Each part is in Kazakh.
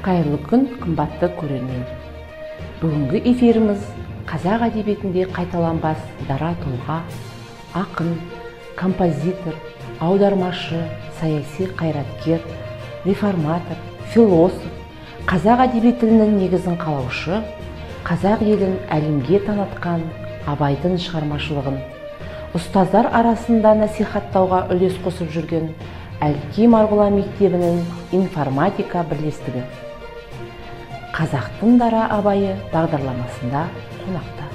Қайырлы күн, қымбатты көрермен. Бүгінгі эфирimiz қазақ әдебиетінде қайталанбас дара тұлға, ақын, композитор, аудармашы, саяси қайраткер, реформатор, философ, қазақ әдебиет тілінің негізін қалаушы, қазақ елін әлемге танытқан Абайдың шығармашылығын ұстаздар арасында насихаттауға үлес қосып жүрген Әлки Марғұлан мектебінің информатика бірлестігі Қазақтың дара Абайы бағдарламасында қонақта.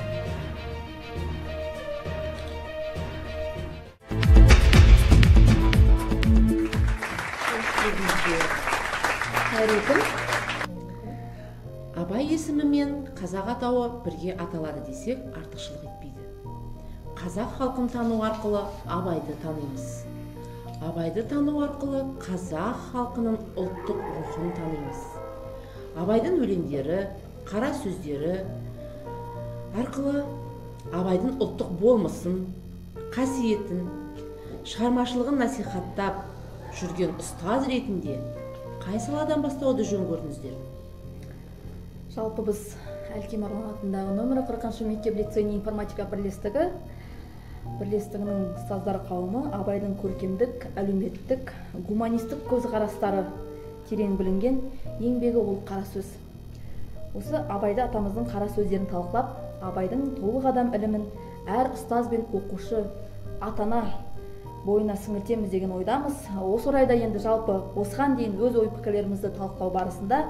Абай есімімен қазақ атауы бірге аталады десек артықшылық етпейді. Қазақ халқын тану арқылы Абайды танимыз. Абайды тану арқылы қазақ халқының ұлттық рухын танимыз. Абайдың өлеңдері, қара сөздері арқылы Абайдың ұлттық болмысын, қасиетін, шығармашылығын насихаттап жүрген ұстаз ретінде қай саладан бастауды жөн көрдіңіздер? Жалпы біз Әлки Марғұлан атындағы нөмірі 40-шы мектеп-лицейінің информатика бірлестігінің ұстаздар қауымы Абайдың көркемдік, әлеуметтік, гуманистік көзқарастары терең білінген еңбегі ол қара сөз. Осы Абайды атамыздың қара сөздерін талқылап, Абайдың толық адам ілімін әр ұстаз бен оқушы, атана бойына сіңіртеміз деген ойдамыз. Осы орайда енді жалпы осыған дейін өз ой пікірлерімізді талқылау барысында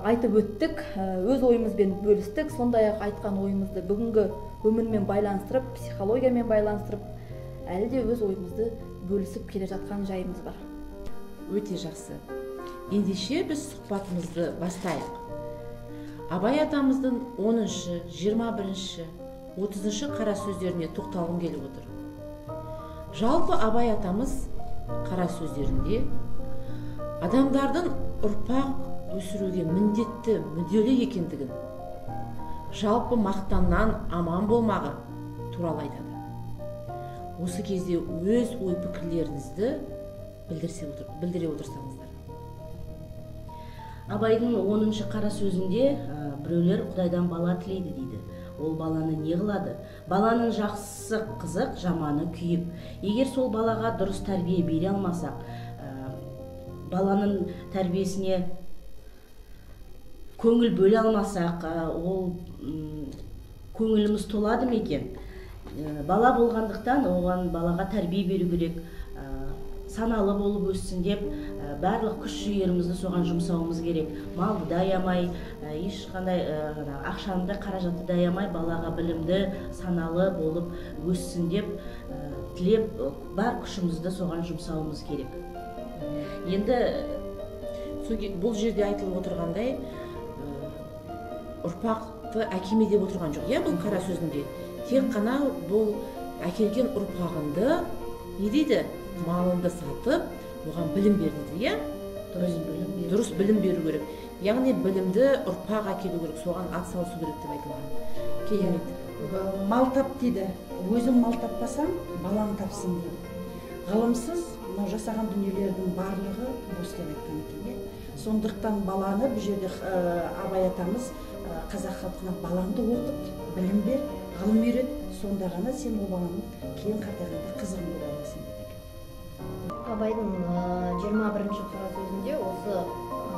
айтып өттік, өз ойымызбен бөлістік, сондай-ақ айтқан ойымызды бүгінгі өмірмен байланыстырып, психологиямен байланыстырып, әлі де өз ойымызды бөлісіп келе жатқан жайымыз бар. Өте жақсы. Ендеше біз сұхбатымызды бастайық. Абай атамыздың 10-шы, 21-шы, 30-шы қара сөздеріне тоқталғым келіп отыр. Жалпы Абай атамыз қара сөздерінде адамдардың ұрпақ өсіруге міндетті, мүдделі екендігін, жалпы мақтаннан аман болмағы туралы айтады. Осы кезде өз ой пікірлеріңізді білдіре отырсаңыздар. Абайдың 10-шы қара сөзінде біреулер Құдайдан бала тілейді дейді. Ол баланы не қылады? Баланың жақсысы қызық, жаманы күйіп. Егер сол балаға дұрыс тәрбие бере алмасақ, баланың тәрбиесіне көңіл бөле алмасақ, ол көңіліміз толады ма екен? Бала болғандықтан оған балаға тәрбие беру керек, саналы болып өссін деп, барлық күш жігерімізді соған жұмсауымыз керек. Малды да аямай, ешқандай ақшаны қаражатты да аямай, балаға білімді, саналы болып өссін деп тілеп, бар күшімізді соған жұмсауымыз керек. Енді бұл жерде айтылып отырғандай, ұрпақты әкеме деп отырған жоқ. Бұл қара сөзінде тек қана бұл әкелген ұрпағынды не дейді? Малынды сатып, оған білім берді, дұрыс білім беру керек. Яғни білімді ұрпақ әкелу керек, соған ат салысу керек деп айтылған. Керемет. Мал тап дейді. Өзің мал таппасаң, балаң тапсын дейді. Ғылымсыз жасаған дүниелердің барлығы бос деп айтқан екен. Сондықтан баланы бұл жерде Абай атамыз қазақ халқына балаңды оқыт, білім бер, ғылым үйрет, сонда ғана сен ол баланың кейін қартайғанда қызығын көре аласың дейді. Абайдың 21-ші қара сөзінде осы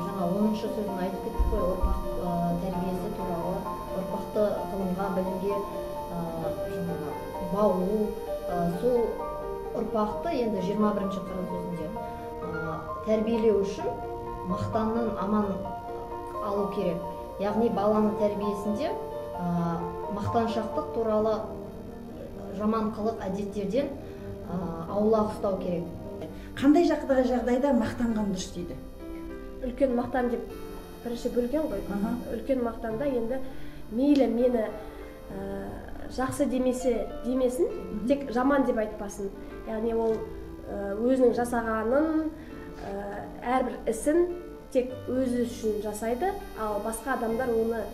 жаңа 10-шы сөзін айтып кеттік қой, ұрпақ тәрбиесі туралы, ұрпақты ғылымға, білімге баулу, сол ұрпақты енді 21-ші қара сөзінде тәрбиелеу үшін мақтаннан аман алу керек. Яғни баланың тәрбиесінде мақтаншақтық туралы жаман қылық әдеттерден аулақ ұстау керек. Қандай жағдайда мақтанған дұрыс дейді? Үлкен мақтан деп бірінші бөлген ғой. Үлкен мақтанда енді мейлі мені жақсы демесін, тек жаман деп айтпасын. Яғни ол өзінің жасағанын, әрбір ісін тек өзі үшін жасайды, ал басқа адамдар оны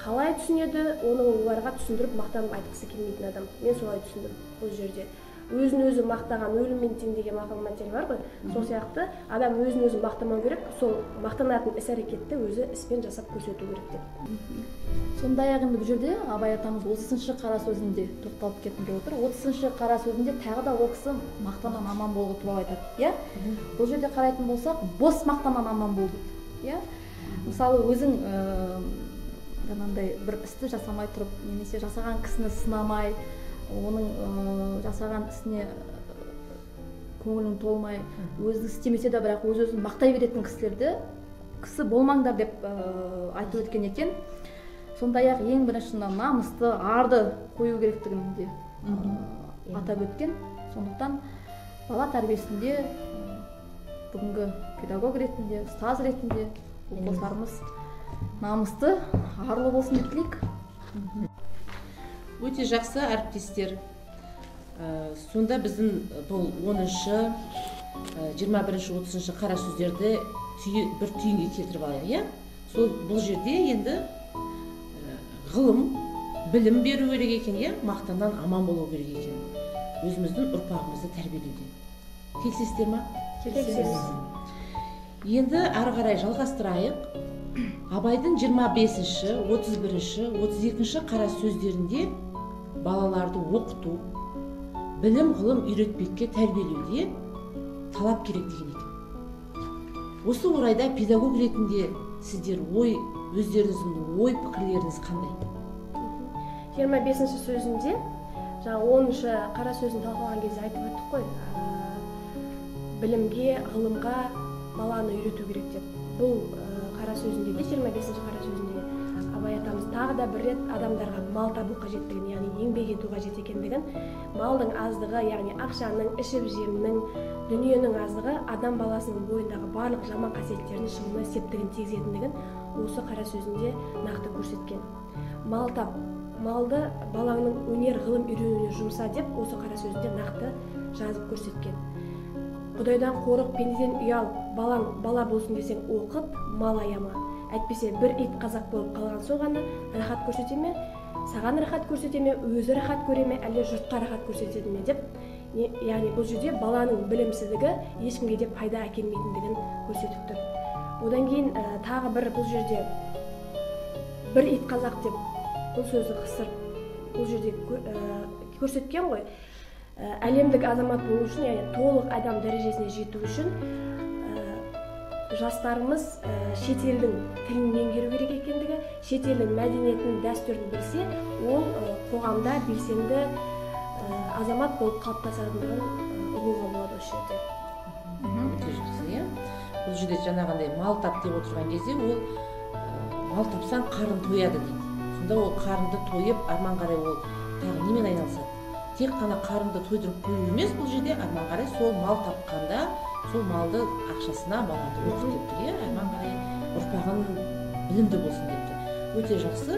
қалай түсінеді, оны оларға түсіндіріп мақтанып айтқысы келмейтін адам. Мен солай түсіндім бұл жерде. өзін өзі мақтаған өліммен тең деген мақал-мәтел бар ғой. Сол сияқты адам өзін өзі мақтамау керек, сол мақтанатын іс-әрекетті өзі іспен жасап көрсету керек деп. Сондай-ақ енді бұл жерде Абай атамыз 30-шы қара сөзінде тоқталып кеткім келіп отыр. 30-шы қара сөзінде тағы да ол кісі мақтаннан аман болу туралы айтады. Иә? Бұл жерде қарайтын болсақ, бос мақтаннан аман бол дейді. Иә? Мысалы өзің жаңағындай бір істі жасамай тұрып, немесе жасаған кісіні сынамай, оның жасаған ісіне көңілің толмай, өзі істемесе де бірақ өз-өзін мақтай беретін кісі болмаңдар деп айтып өткен екен. Сондай-ақ ең бірінші намысты, арды қою керектігін де атап өткен. Сондықтан бала тәрбиесінде бүгінгі педагог ретінде, ұстаз ретінде оқушыларымыз намысты, арлы болсын деп тілейік. Өте жақсы әріптестер. Сонда біздің бұл 10-шы, 21-шы, 30-шы қара сөздерді бір түйінге келтіріп алайық. Бұл жерде енді ғылым, білім беру керек екен, мақтаннан аман болу керек екен. Өзіміздің ұрпағымызды тәрбиелеуде. Келісесіздер ме? Келісеміз. Енді ары қарай жалғастырайық. Абайдың 25-ші, 31-ші, 32-ші қара сөздерінде балаларды оқыту, білім ғылым үйретпекке тәрбиелеуде талап керек деген екен. Осы орайда педагог ретінде сіздер өздеріңіздің ой пікірлеріңіз қандай? 25-ші сөзінде, жаңа 10-шы қара сөзін талқылаған кезде айтып өттік қой, білімге, ғылымға баланы үйрету керек деп. Бұл қара сөзінде де, 25-ші қара сөзінде Абай атамыз тағы да бір рет адамдарға мал табу қажеттігін, яғни еңбек ету қажет екендігін, малдың аздығы, яғни ақшаның, ішіп-жемнің, дүниенің аздығы адам баласының бойындағы барлық жаман қасиеттердің шығуына септігін тигізетіндігін осы қара сөзінде нақты көрсеткен. Мал тап, малды балаңның өнер, ғылым үйренуіне жұмса деп осы қара сөзінде нақты жазып көрсеткен. Құдайдан қорық, пендеден ұял, балаң бала болсын десең оқып, мал аяма. Әйтпесе бір ит қазақ болып қалған соғаны рахат көрсете ме, саған рахат көрсете ме, өзі рахат көре ме, әлде жұртқа рахат көрсетеді ме деп, яғни бұл жерде баланың білімсіздігі ешкімге де пайда әкелмейтіндігін көрсетіп тұр. Одан кейін тағы бір бұл жерде бір ит қазақ деп бұл сөзді қысырып бұл жерде көрсеткен ғой. Әлемдік азамат болу үшін, яғни толық адам дәрежесіне жету үшін жастарымыз шетелдің тілін меңгеру керек екендігі, шетелдің мәдениетін, дәстүрін білсе, ол қоғамда белсенді азамат болып қалыптасатындығын ұғуға болады осы жерде. Өте жақсы, иә. Бұл жерде жаңағындай мал тап деп отырған кезде ол мал тапсаң қарын тояды дейді. Сонда ол қарынды тойып, арман қарай ол тағы немен айналысады? Тек қана қарынды тойдырып қою емес, бұл жерде арман қарай сол мал тапқанда сол малды ақшасына баланы оқып деп тұр, иә, арман қарай ұрпағын білімді болсын деп тұр. Өте жақсы.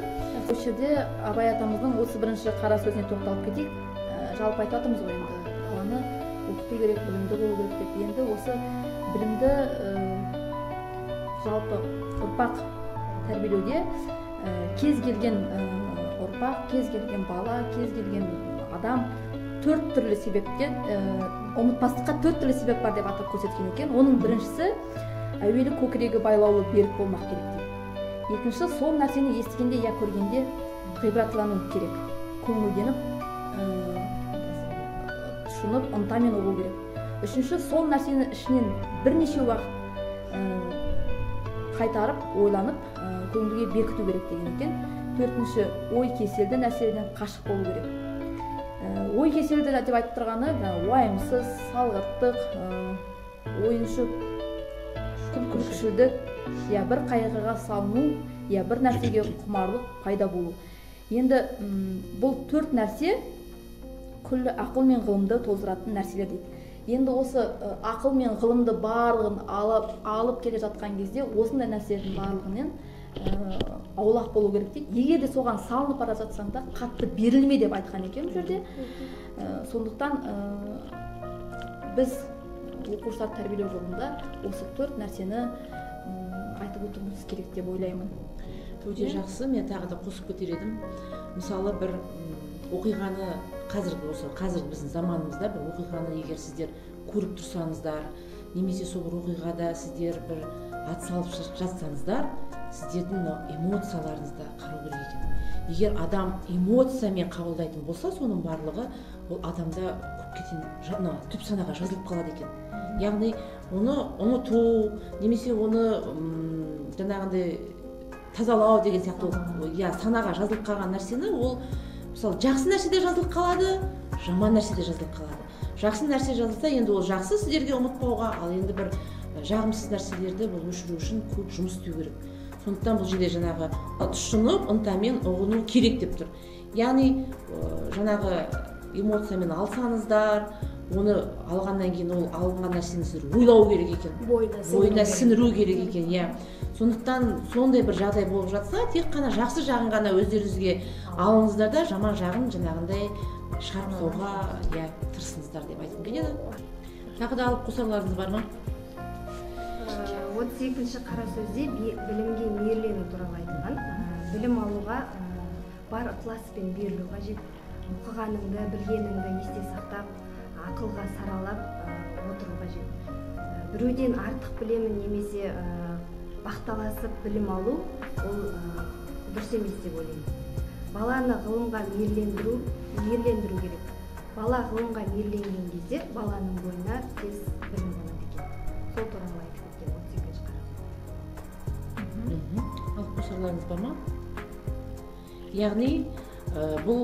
Осы жерде Абай атамыздың 31-ші қара сөзіне тоқталып кетейік. Жалпы айтып жатырмыз ғой енді, баланы оқыту керек, білімді болу керек деп. Енді осы білімді жалпы ұрпақ тәрбиелеуде кез келген ұрпақ, кез келген бала, кез келген адам 4 түрлі себептен ұмытпастыққа 4 түрлі себеп бар деп атап көрсеткен екен. Оның біріншісі әуелі көкірегі байлаулы берік болмақ керек дейді. Екінші, сол нәрсені естігенде я көргенде ғибратлану керек, көңілденіп, тұшынып, ынтамен оқу керек. Үшінші, сол нәрсені ішінен бірнеше уақыт қайтарып, ойланып, көңілге бекіту керек деген екен. Төртінші, ой кеселді нәрселерден қашық болу керек. Ой кеселді деп айтып тұрғаны уайымсыз, салғырттық, ойыншық, күлкішілдік, я бір қайғыға салыну, я бір нәрсеге құмарлық пайда болу. Енді бұл 4 нәрсе күллі ақыл мен ғылымды тоздыратын нәрселер дейді. Енді осы ақыл мен ғылымды барлығын алып келе жатқан кезде осындай нәрселердің барлығынан аулақ болу керек дейді. Егер де соған салынып бара жатсаң да қатты берілме деп айтқан екен бұл жерде. Сондықтан біз оқушылар тәрбиелеу жолында осы 4 нәрсені айтып отыруымыз керек деп ойлаймын. Өте жақсы, мен тағы да қосып кетер едім. Мысалы бір оқиғаны қазіргі біздің заманымызда бір оқиғаны егер сіздер көріп тұрсаңыздар, немесе сол бір оқиғада сіздер бір атсалып жатсаңыздар, сіздердің эмоцияларыңызды қарау керек екен. Егер адам эмоциямен қабылдайтын болса, соның барлығы ол адамда көпке түп санаға жазылып қалады екен. Яғни оны ұмыту, немесе оны жаңағындай тазалау деген сияқты, санаға жазылып қалған нәрсені, ол мысалы жақсы нәрседе жазылып қалады, жаман нәрседе жазылып қалады. Жақсы нәрсе жазылса, енді ол жақсы сіздерге ұмытпауға, ал енді бір жағымсыз нәрселерді бұл өшіру үшін көп жұмыс істеу керек. Сондықтан бұл жерде жаңағы тұшынып, ынтамен ұғыну керек деп тұр. Яғни жаңағы эмоциямен алсаңыздар, оны алғаннан кейін ол алынған нәрсені сіздер ойлау керек екен, бойына сіңіру керек екен. Сондықтан сондай бір жағдай болып жатса, тек қана жақсы жағын ғана өздеріңізге алыңыздар да, жаман жағын жаңағындай шығарып тырысыңыздар деп айтқым келеді. Тағы да алып қосарларыңыз бар ма? 32-ші қара сөзде білімге мейірлену туралы айтылған. Білім алуға бар ықыласпен берілу қажет. Оқығаныңды, білгеніңді есте сақтап, ақылға саралап отыру қажет. Біреуден артық білемін немесе бақталасып білім алу, ол дұрыс емес деп ойлаймын. Баланы ғылымға мейірлендіру керек. Бала ғылымға мейірленген кезде баланың бойына тез білім болады екен. Сол туралы айтып кеткен 32-ші қара сөз. Алып қосарларыңыз бар ма? Яғни бұл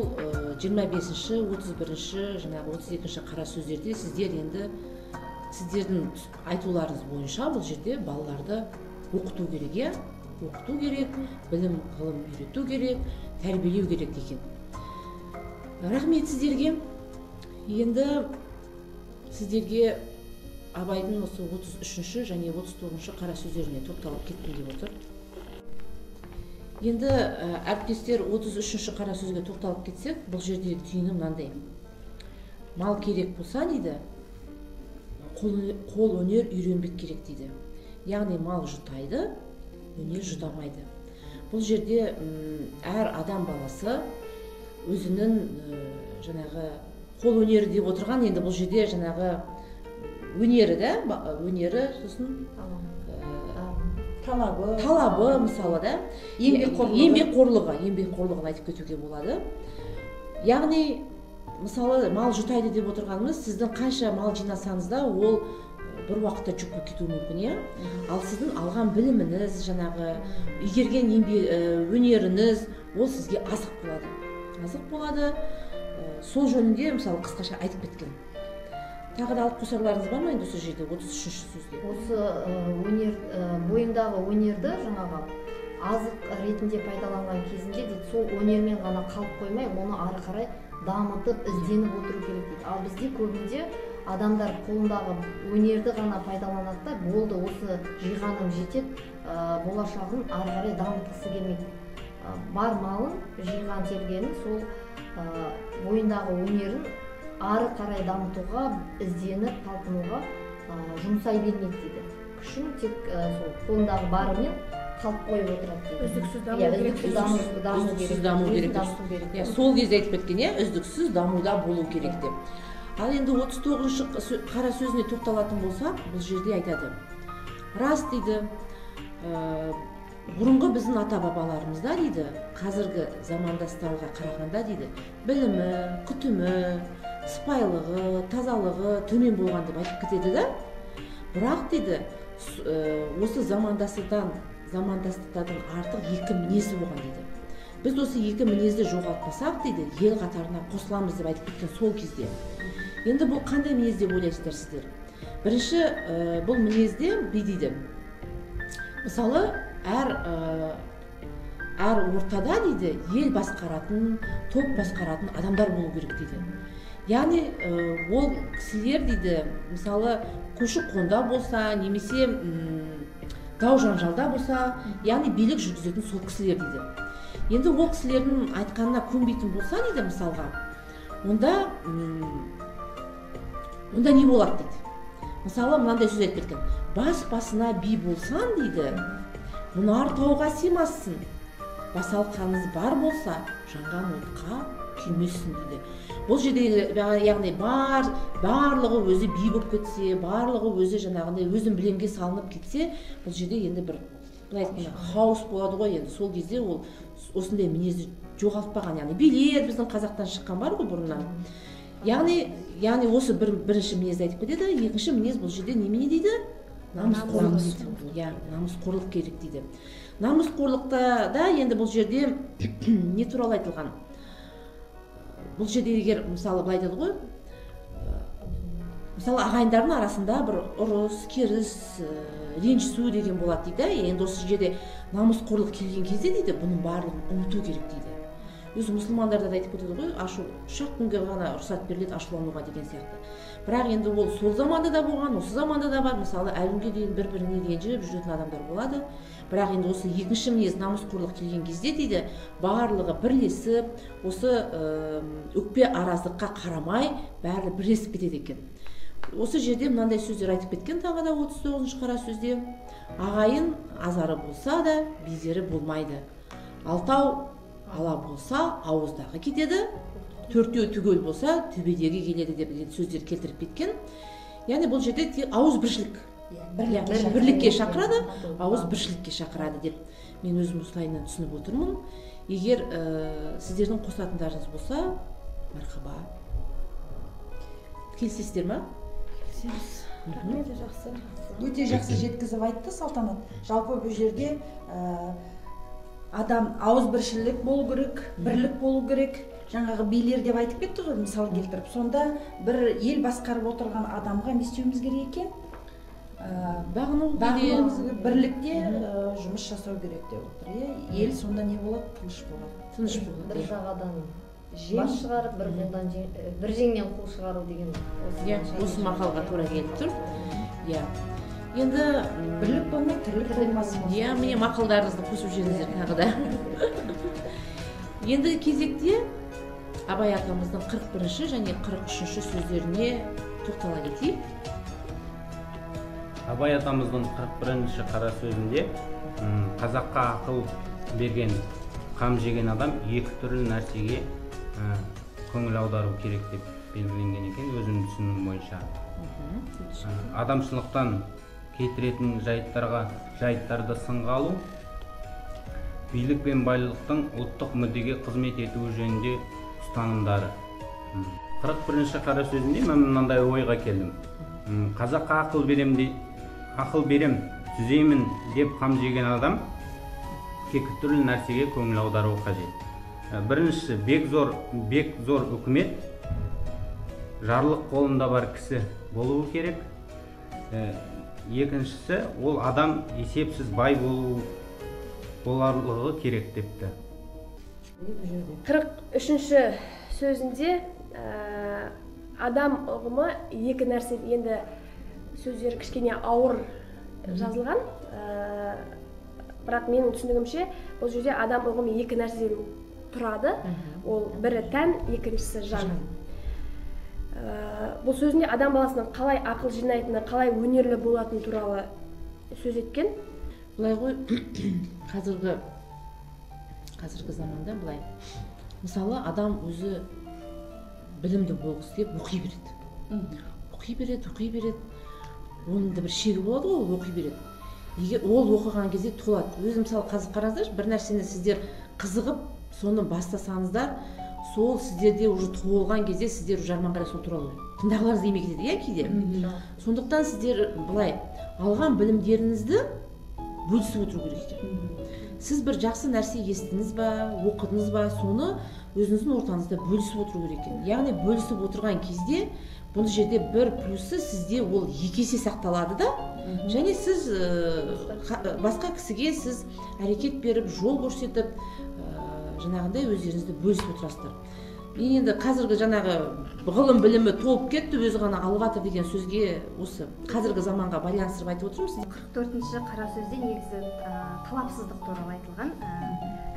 25-ші, 31-ші, жаңағы 32-ші қара сөздерде сіздердің айтуларыңыз бойынша бұл жерде балаларды оқыту керек, оқыту керек, білім ғылым үйрету керек, тәрбиелеу керек екен. Рахмет сіздерге. Енді сіздерге Абайдың осы 33-ші және 39-ші қара сөздеріне тоқталып кеттім деп отыр. Енді әріптестер 33-ші қара сөзге тоқталып кетсек, бұл жерде түйіні мынандай. Мал керек болса дейді, қол өнер үйренбек керек дейді. Яғни мал жұтайды, өнер жұтамайды. Бұл жерде әр адам баласы өзінің жаңағы қол өнері деп отырған, енді бұл жерде жаңағы өнері да, өнері, сосын талабы мысалы да, еңбекқорлығын айтып кетуге болады. Яғни мысалы мал жұтайды деп отырғанымыз, сіздің қанша мал жинасаңыз да, ол бір уақытта жүк болып кетуі мүмкін, ал сіздің алған біліміңіз, жаңағы игерген өнеріңіз, ол сізге азық болады. Сол жөнінде мысалы қысқаша айтып кеткен. Тағы да алып қосарларыңыз бар ма енді осы жерде 33-ші сөзде? Осы бойындағы өнерді жаңағы азық ретінде пайдаланған кезінде дейді, сол өнермен ғана қалып қоймай, оны ары қарай дамытып, ізденіп отыру керек дейді. Ал бізде көбінде адамдар қолындағы өнерді ғана пайдаланады да, болды, осы жиғаным жетеді, болашағын ары қарай дамытқысы келмейді. Бар малын, жиған тергенін, сол бойындағы өнерін ары қарай дамытуға, ізденіп, талпынуға жұмсай бермейді дейді. Күшін тек сол қолындағы барымен қалып қойып отырады дейді. Үздіксіз даму керек. Сол кезде айтып кеткен, үздіксіз дамуда болу керек деп. Ал енді 39-ші қара сөзіне тоқталатын болсақ, бұл жерде айтады. Рас дейді, бұрынғы біздің ата-бабаларымызда дейді, қазіргі замандастарға қарағанда дейді, білімі, күтімі, сыпайылығы, тазалығы төмен болған деп айтып кетеді да. Бірақ дейді, осы замандастықтардың артық екі мінезі болған дейді. Біз осы екі мінезді жоғалтпасақ дейді, ел қатарына қосыламыз деп айтып кеткен сол кезде. Енді бұл қандай мінез деп ойлайсыздар сіздер? Бірінші, бұл мінезде дейді, мысалы, әр ортада дейді, ел басқаратын, топ басқаратын адамдар болу керек дейді. Яғни ол кісілер дейді, мысалы көші-қонда болса, немесе дау-жанжалда болса, яғни билік жүргізетін сол кісілер дейді. Енді ол кісілердің айтқанына көнбейтін болса дейді, мысалға, онда не болады дейді. Мысалы, мынандай сөз айтып кеткен. Бас-басына би болсан дейді, мұнар тауға сыймассың. Басалқаңыз бар болса, жанған отқа күймессің дейді. Бұл жердегі яғни барлығы өзі би болып кетсе, барлығы өзі жаңағындай өзін білемге салынып кетсе, бұл жерде енді бір былай айтқанда хаос болады ғой. Енді сол кезде ол осындай мінезді жоғалтпаған, яғни билер біздің қазақтан шыққан бар ғой бұрыннан. Яғни осы бірінші мінезді айтып кетеді. Екінші мінез бұл жерде немене дейді? Намысқорлық дейді. Иә, намысқорлық керек дейді. Намысқорлықта да енді бұл жерде не туралы айтылған? Бұл жерде егер мысалы былай айтады ғой, мысалы ағайындардың арасында бір ұрыс, керіс, ренжісу деген болады дейді. Енді осы жерде намысқорлық келген кезде дейді, бұның барлығын ұмыту керек дейді. Өзі мұсылмандарда да айтып кетеді ғой, ашу 3 күнге ғана рұқсат беріледі ашулануға деген сияқты. Бірақ енді ол сол заманда да болған, осы заманда да бар. Мысалы әлі күнге дейін бір-біріне ренжіп жүретін адамдар болады. Бірақ енді осы екінші мінез намысқорлық келген кезде дейді, барлығы бірлесіп, осы өкпе араздыққа қарамай бәрі бірлесіп кетеді екен. Осы жерде мынандай сөздер айтып кеткен тағы да 39-ші қара сөзде: ағайын азары болса да безері болмайды. Алтау ала болса ауыздағы кетеді, төртеу түгел болса төбедегі келеді деп сөздер келтіріп кеткен. Яғни бұл жерде ауыз біршілік, бірлікке шақырады, ауыз біршілікке шақырады деп мен өзім осылайынан түсініп отырмын. Егер сіздердің қосатындарыңыз болса, мархаба. Келісесіздер ма? Өте жақсы жеткізіп айтты Салтанат. Жалпы бұл жерде адам ауыз біршілік болу керек, бірлік болу керек. Жаңағы билер деп айтып кетті ғой, мысал келтіріп. Сонда бір ел басқарып отырған адамға не істеуіміз керек екен? Бағынуымыз керек, бірлікте жұмыс жасау керек деп отыр. Ел сонда не болады? Тыныш болады. Тыныш болады. Бір жағадан бас шығарып, бір қолдан бір жеңнен қол шығару деген осы мақалға тура келіп тұр. Иә. Енді бірлік болмай тірлік болмас. Иә, міне мақалдарыңызды қосып жүріңіздер тағы да. Енді кезекте Абай атамыздың 41-ші және 43-ші сөздеріне тоқтала кетейік. Абай атамыздың 41-ші қара сөзінде қазаққа ақыл берген, қам жеген адам екі түрлі нәрсеге көңіл аудару керек деп белгіленген екен, өзімнің түсінігім бойынша. Адамшылықтан кетіретін жайттарды сынға алу, билік пен байлықтың ұлттық мүддеге қызмет етуі жөнінде ұстанымдары. 41-ші қара сөзінде мен мынандай ойға келдім. Қазаққа ақыл берем, түзеймін деп қам жеген адам екі түрлі нәрсеге көңіл аудару қажет. Біріншісі, бек зор үкімет, жарлық қолында бар кісі болуы керек. Екіншісі, ол адам есепсіз бай боларлығы керек депті. 43-ші сөзінде адам ұғымы екі нәрсе, енді сөздері кішкене ауыр жазылған, бірақ менің түсінігімше бұл жерде адам ұғымы екі нәрседен тұрады. Ол бірі тән, екіншісі жан. Бұл сөзінде адам баласының қалай ақыл жинайтыны, қалай өнерлі болатыны туралы сөз еткен. Былай ғой, қазіргі заманда былай. Мысалы, адам өзі білімді болғысы деп оқи береді. Оның да бір шегі болады ғой, ол оқи береді. Егер ол оқыған кезде толады. Өзі мысалы қазір қараңыздаршы, бір нәрсені сіздер қызығып, соны бастасаңыздар, сол сіздерде уже толған кезде сіздер жарман қарай сол туралы тыңдағыларыңыз демей кетеді, иә кейде. Сондықтан сіздер былай алған білімдеріңізді бөлісіп отыру керек екен. Сіз бір жақсы нәрсе естідіңіз ба, оқыдыңыз ба, соны өзіңіздің ортаңызда бөлісіп отыру керек екен. Яғни бөлісіп отырған кезде бұл жерде бір плюсы сізде ол екі есе сақталады да, және сіз басқа кісіге сіз әрекет беріп, жол көрсетіп, жаңағындай өздеріңізді бөлісіп отырасыздар. Мен енді қазіргі жаңағы ғылым білімі толып кетті, өзі ғана алып жатыр деген сөзге осы қазіргі заманға байланыстырып айтып отырмын. 44-ші қара сөзде негізі талапсыздық туралы айтылған.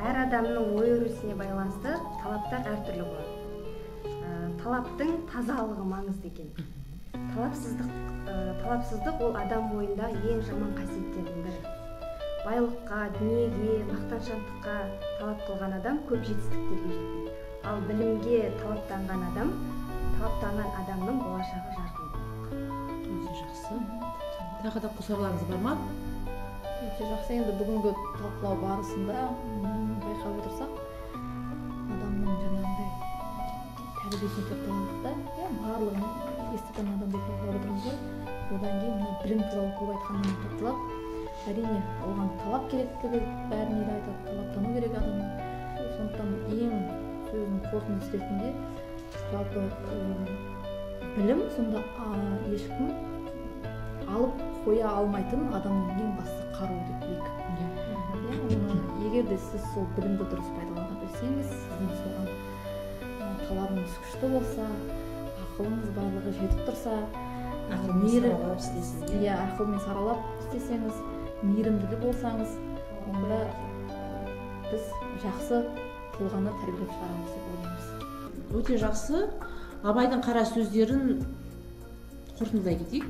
Әр адамның ой өрісіне байланысты талаптар әртүрлі болады. Талаптың тазалығы маңызды екен. Талапсыздық ол адам бойында ең жаман қасиеттердің бірі. Байлыққа, дүниеге, мақтаншақтыққа талап қылған адам көп жетістіктерге жетпейді. ал білімге талаптанған адамның болашағы жарқын болмақ. Өте жақсы. Тағы да қосарларыңыз бар ма? Өте жақсы. Енді бүгінгі талқылау барысында байқап отырсақ, адамның жаңағындай тәрбиесіне тоқталдық та, барлығын естіген адамды талқылап отырмыз ғой. Одан кейін мына білім туралы көп айтқаннан тоқталып, әрине оған талап керектігі бәріне де айтады, талаптану керек адамның. Сондықтан ең сөздің қорытындысы ретінде жалпы білім сонда ешкім алып қоя алмайтын адамның ең басты қаруы деп білейік. Егер де сіз сол білімді дұрыс пайдалана білсеңіз, сіздің соған талабыңыз күшті болса, ақылыңыз барлығы жетіп тұрса, ақылмен саралап істесеңіз, мейірімді болсаңыз, онда біз жақсы тұлғаны тәрбиелеп шығарамыз деп ойлаймыз. Өте жақсы. Абайдың қара сөздерін қорытындылай кетейік.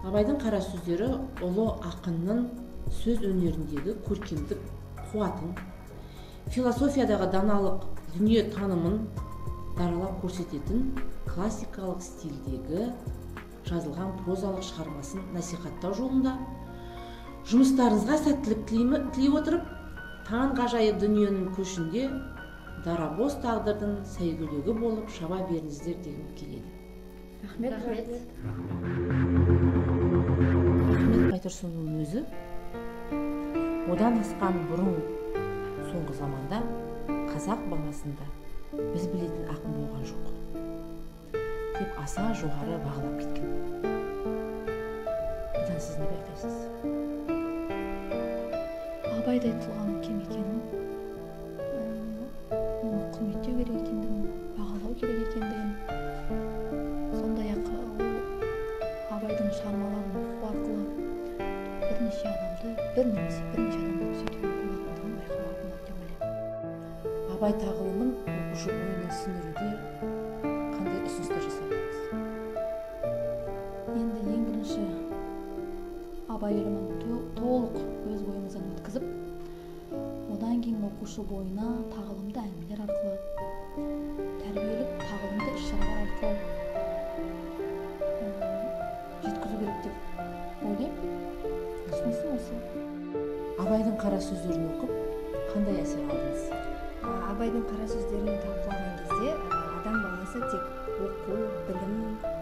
Абайдың қара сөздері ұлы ақынның сөз өнеріндегі көркемдік қуатын, философиядағы даналық дүние танымын даралап көрсететін классикалық стильдегі жазылған прозалық шығармасын насихаттау жолында жұмыстарыңызға сәттілік тілей отырып, таң ғажайып дүниенің көшінде дарабоз тағдырдың сәйгүлігі болып шаба беріңіздер дегім келеді. Рахмет. Ахмет Байтұрсынұлының өзі одан асқан бұрын соңғы заманда қазақ баласында біз білетін ақын болған жоқ деп аса жоғары бағалап кеткен. Бұдан сіз не айтасыз? Абайдай тұлғаның кем екенін, оны құрметтеу керек екендігін, бағалау керек екендігін, сондай-ақ Абайдың шығармаларын оқу арқылы бірнеше адамды түзетуге болатындығын байқауға болады деп ойлаймын. Абай тағылымын оқушы бойына сіңіруде қандай ұсыныстар жасадыңыз? Енді ең бірінші Абай ілімін толық өз бойымыздан өткізіп, одан кейін оқушы бойына тағылымды әңгімелер арқылы, тәрбиелік тағылымды іс-шаралар арқылы жеткізу керек деп ойлаймын. Ұсынысым осы. Абайдың қара сөздерін оқып, қандай әсер алдыңыз? Абайдың қара сөздерін талқылаған кезде адам баласы тек оқу, білім,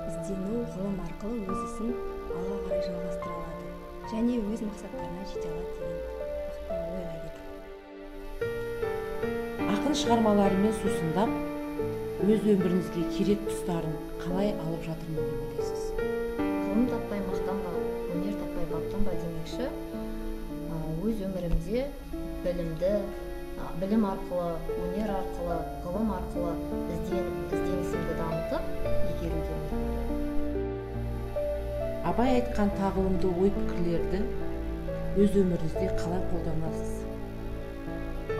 іздену, ғылым арқылы өз ісін алға қарай жалғастыра алады және өз мақсаттарына жете алады деген ойға келдім. Ақын шығармаларымен сусындап, өз өміріңізге керек тұстарын қалай алып жатырмын деп ойлайсыз? Ғылым таппай мақтанба, өнер таппай баптанба демекші, өз өмірімде білім арқылы, өнер арқылы, ғылым арқылы ізденісімді дамытып, игерудемін. Абай айтқан тағылымды ой-пікірлерді өз өміріңізде қалай қолданасыз?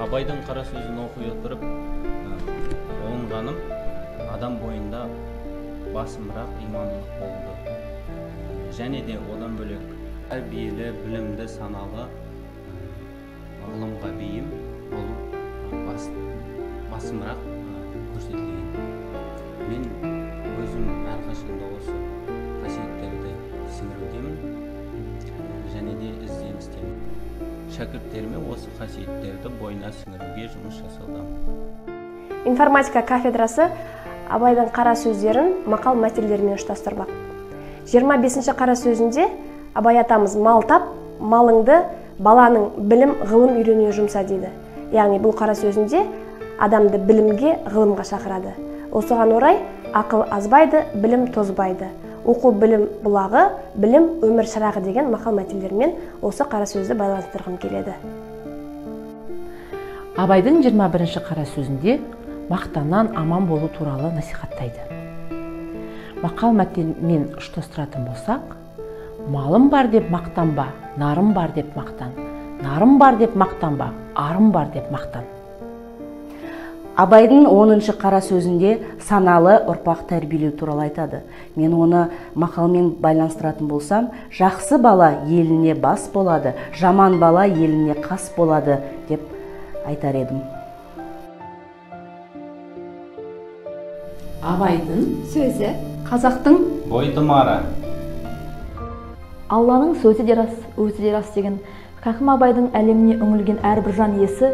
Абайдың қара сөзін оқи отырып, оңғаным адам бойында басымырақ имандылық болды. Және де одан бөлек тәрбиелі, білімді, саналы, ғылымға бейім болу басымырақ көрсетілген. Мен өзім әрқашанда осы қасиеттерді сіңірудемін және де ізденістемін. Шәкірттеріме осы қасиеттерді бойына сіңіруге жұмыс жасаудамын. Информатика кафедрасы Абайдың қара сөздерін мақал мәтелдерімен ұштастырмақ. 25-ші қара сөзінде Абай атамыз мал тап, малыңды баланың білім, ғылым үйренуіне жұмса дейді. Яғни бұл қара сөзінде адамды білімге, ғылымға шақырады. Осыған орай ақыл азбайды, білім тозбайды. Оқу білім бұлағы, білім өмір шырағы деген мақал мәтелдермен осы қара сөзді байланыстырғым келеді. Абайдың 21-ші қара сөзінде мақтаннан аман болу туралы насихаттайды. Мақал мәтелмен ұштастыратын болсақ, малым бар деп мақтанба, нарым бар деп мақтан, нарым бар деп мақтанба, арым бар деп мақтан. Абайдың 10-шы қара сөзінде саналы ұрпақ тәрбиелеу туралы айтады. Мен оны мақалмен байланыстыратын болсам, жақсы бала еліне бас болады, жаман бала еліне қас болады деп айтар едім. Абайдың сөзі, қазақтың бойтұмары. Алланың сөзі де рас, өзі де рас деген Хакім Абайдың әлеміне үңілген әрбір жан иесі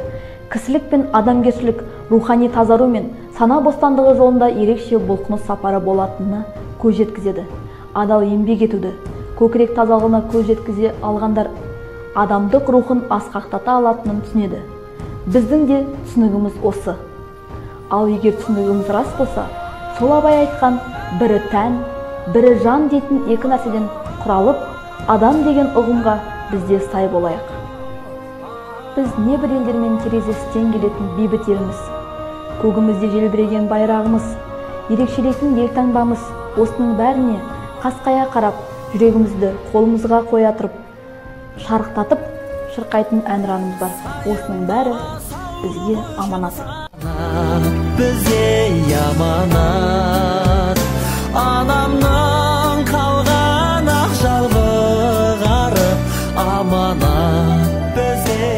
кісілік пен адамгершілік, рухани тазару мен сана бостандығы жолында ерекше бұлқыныс сапары болатынына көз жеткізеді. Адал еңбек етуді, көкірек тазалығына көз жеткізе алғандар адамдық рухын асқақтата алатынын түсінеді. Біздің де түсінігіміз осы. Ал егер түсінігіміз рас болса, сол Абай айтқан бірі тән, бірі жан дейтін екі нәрседен құралып, адам деген ұғымға бізде сай болайық. Біз небір елдермен терезесі тең келетін бейбіт елміз. Көгімізде желбіреген байрағымыз, ерекшелейтін елтаңбамыз, осының бәріне қасқая қарап, жүрегімізді қолымызға қоя тұрып, шарықтатып шырқайтын әнұранымыз бар. Осының бәрі бізге аманат. Бізге аманат, анамның қалған ақ жалбығары аманат, бізге